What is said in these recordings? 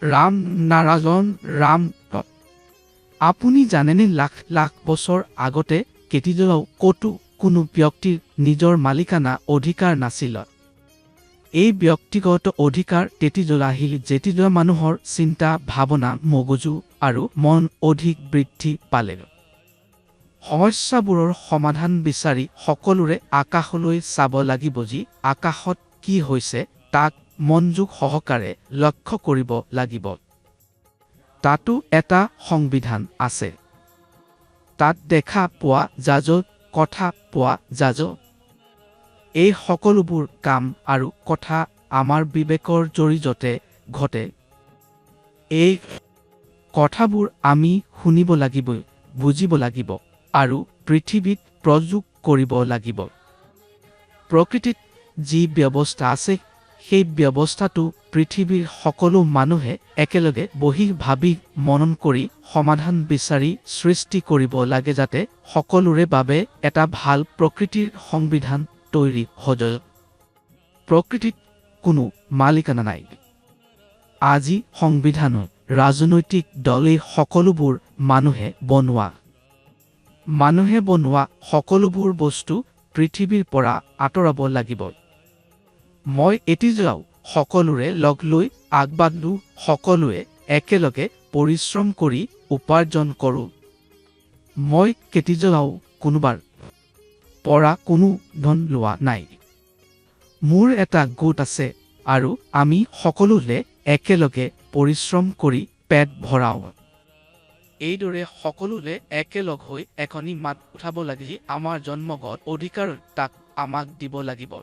ৰাম নাৰায়ণ ৰাম। আপুনি জানেনে লাখ লাখ বছৰ আগতে কেতিয়াও ক'তো কোনো ব্যক্তিৰ নিজৰ মালিকানা অধিকাৰ নাছিল। এই ব্যক্তিগত অধিকাৰ তেতিয়া আহিল যেতিয়া মানুহৰ চিন্তা ভাৱনা মগজু আৰু মন অধিক বৃদ্ধি পালে। সমস্যাবোৰৰ সমাধান বিচাৰি সকলোৰে আকাশলৈ চাব লাগিব, যি আকাশত কি হৈছে তাক মনোযোগ সহকাৰে লক্ষ্য কৰিব লাগিব। তাতো এটা সংবিধান আছে। তাত দেখা পোৱা যায়, কথা পোৱা যায়। এই সকলোবোৰ কাম আৰু কথা আমাৰ বিবেকৰ জৰিয়তে ঘটে। এই কথাবোৰ আমি শুনিব লাগিব, বুজিব লাগিব আৰু পৃথিৱীত প্ৰয়োগ কৰিব লাগিব। প্ৰকৃতিত যি ব্যৱস্থা আছে সেই ব্যৱস্থাটো পৃথিৱীৰ সকলো মানুহে একেলগে বহি ভাবি মনন কৰি সমাধান বিচাৰি সৃষ্টি কৰিব লাগে, যাতে সকলোৰে বাবে এটা ভাল প্ৰকৃতিৰ সংবিধান তৈৰি হয়। প্ৰকৃতিত কোনো মালিকানা নাই। আজি সংবিধানৰ ৰাজনৈতিক দলেই সকলোবোৰ মানুহে বনোৱা সকলোবোৰ বস্তু পৃথিৱীৰ পৰা আঁতৰাব লাগিব। মই এতিয়াও সকলোৰে লগ লৈ আগবাঢ়ো, সকলোৱে একেলগে পৰিশ্ৰম কৰি উপাৰ্জন কৰোঁ। মই কেতিয়াও কোনোবাৰ পৰা কোনো ধন লোৱা নাই। মোৰ এটা গোট আছে আৰু আমি সকলোৱে একেলগে পৰিশ্ৰম কৰি পেট ভৰাওঁ। এইদৰে সকলোৱে একেলগ হৈ এখনি মাত উঠাব লাগে, আমাৰ জন্মগত অধিকাৰ তাক আমাক দিব লাগিব।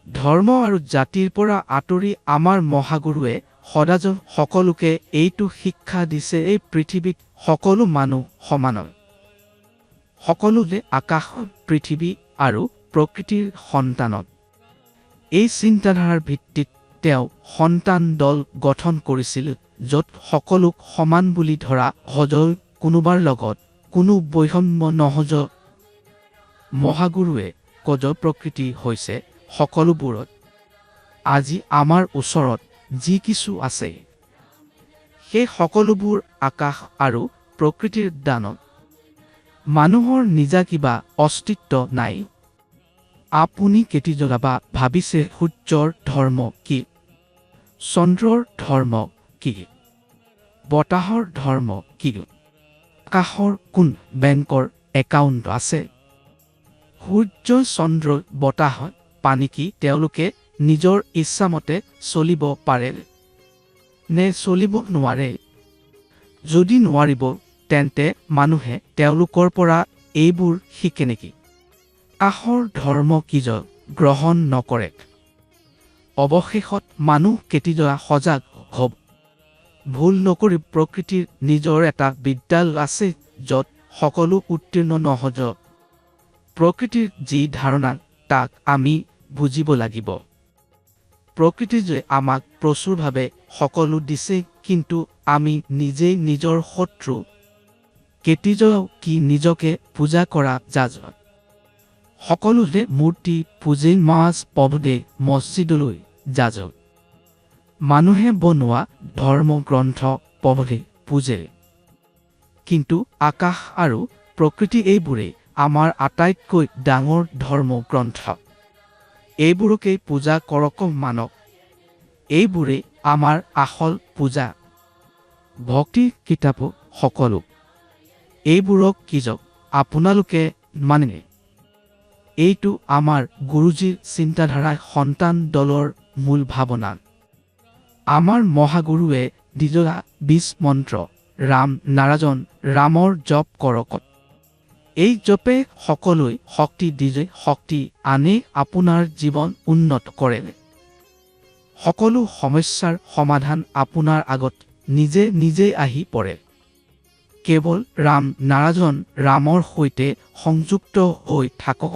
ধৰ্ম আৰু জাতিৰ পৰা আঁতৰি আমাৰ মহাগুৰুৱে সদায় সকলোকে এইটো শিক্ষা দিছে, এই পৃথিৱীত সকলো মানুহ সমান। সকলোৱে আকাশ, পৃথিৱী আৰু প্ৰকৃতিৰ সন্তানত। এই চিন্তাধাৰাৰ ভিত্তিত তেওঁ সন্তান দল গঠন কৰিছিল, য'ত সকলোক সমান বুলি ধৰা হয়, কোনোবাৰ লগত কোনো বৈষম্য নহয়। মহাগুৰুৱে কয় প্ৰকৃতি হৈছে সকলোবোৰত। আজি আমাৰ ওচৰত যি কিছু আছে সেই সকলোবোৰ আকাশ আৰু প্ৰকৃতিৰ দানত। মানুহৰ নিজা কিবা অস্তিত্ব নাই। আপুনি কেতিয়াবা ভাবিছে সূৰ্যৰ ধৰ্ম কি, চন্দ্ৰৰ ধৰ্ম কি, বতাহৰ ধৰ্ম কি, আকাশৰ কোন বেংকৰ একাউণ্ট আছে? সূৰ্য, চন্দ্ৰ, বতাহ, পানী কি তেওঁলোকে নিজৰ ইচ্ছামতে চলিব পাৰে নে চলিব নোৱাৰে? যদি নোৱাৰিব তেন্তে মানুহে তেওঁলোকৰ পৰা এইবোৰ শিকে নেকি? আকাশৰ ধৰ্ম কি গ্ৰহণ নকৰে? অৱশেষত মানুহ কেতিয়াবা সজাগ হ'ব। ভুল নকৰি প্ৰকৃতিৰ নিজৰ এটা বিদ্যালয় আছে য'ত সকলো উত্তীৰ্ণ নহয়। প্ৰকৃতিৰ যি ধাৰণা তাক আমি বুজিব লাগিব। প্ৰকৃতিয়ে আমাক প্ৰচুৰভাৱে সকলো দিছে, কিন্তু আমি নিজেই নিজৰ শত্ৰু। কেতিয়াও কি নিজকে পূজা কৰা যায়? সকলোৱে মূৰ্তি পূজে, মাছ পঢ়ে, মছজিদলৈ যায়। মানুহে বনোৱা ধৰ্ম গ্ৰন্থ পঢ়ে, পূজে। কিন্তু আকাশ আৰু প্ৰকৃতি এইবোৰেই আমাৰ আটাইতকৈ ডাঙৰ ধৰ্ম গ্ৰন্থ। এইবোৰকেই পূজা কৰক মানক। এইবোৰেই আমাৰ আচল পূজা। ভক্তি কিতাপ সকলো। এইবোৰক কি আপোনালোকে মানে? এইটো আমাৰ গুৰুজীৰ চিন্তাধাৰা, সন্তান দলৰ মূল ভাৱনা। আমাৰ মহাগুৰুৱে দিয়া ২০ মন্ত্ৰ ৰাম নাৰায়ণ ৰামৰ জপ কৰক। এই জপে সকলোৱে শক্তি দিয়ে, শক্তি আনে আপোনাৰ জীৱন উন্নত কৰে। সকলো সমস্যাৰ সমাধান আপোনাৰ আগত নিজে নিজে আহি পৰে। কেৱল ৰাম নাৰায়ণ ৰামৰ সৈতে সংযুক্ত হৈ থাকক।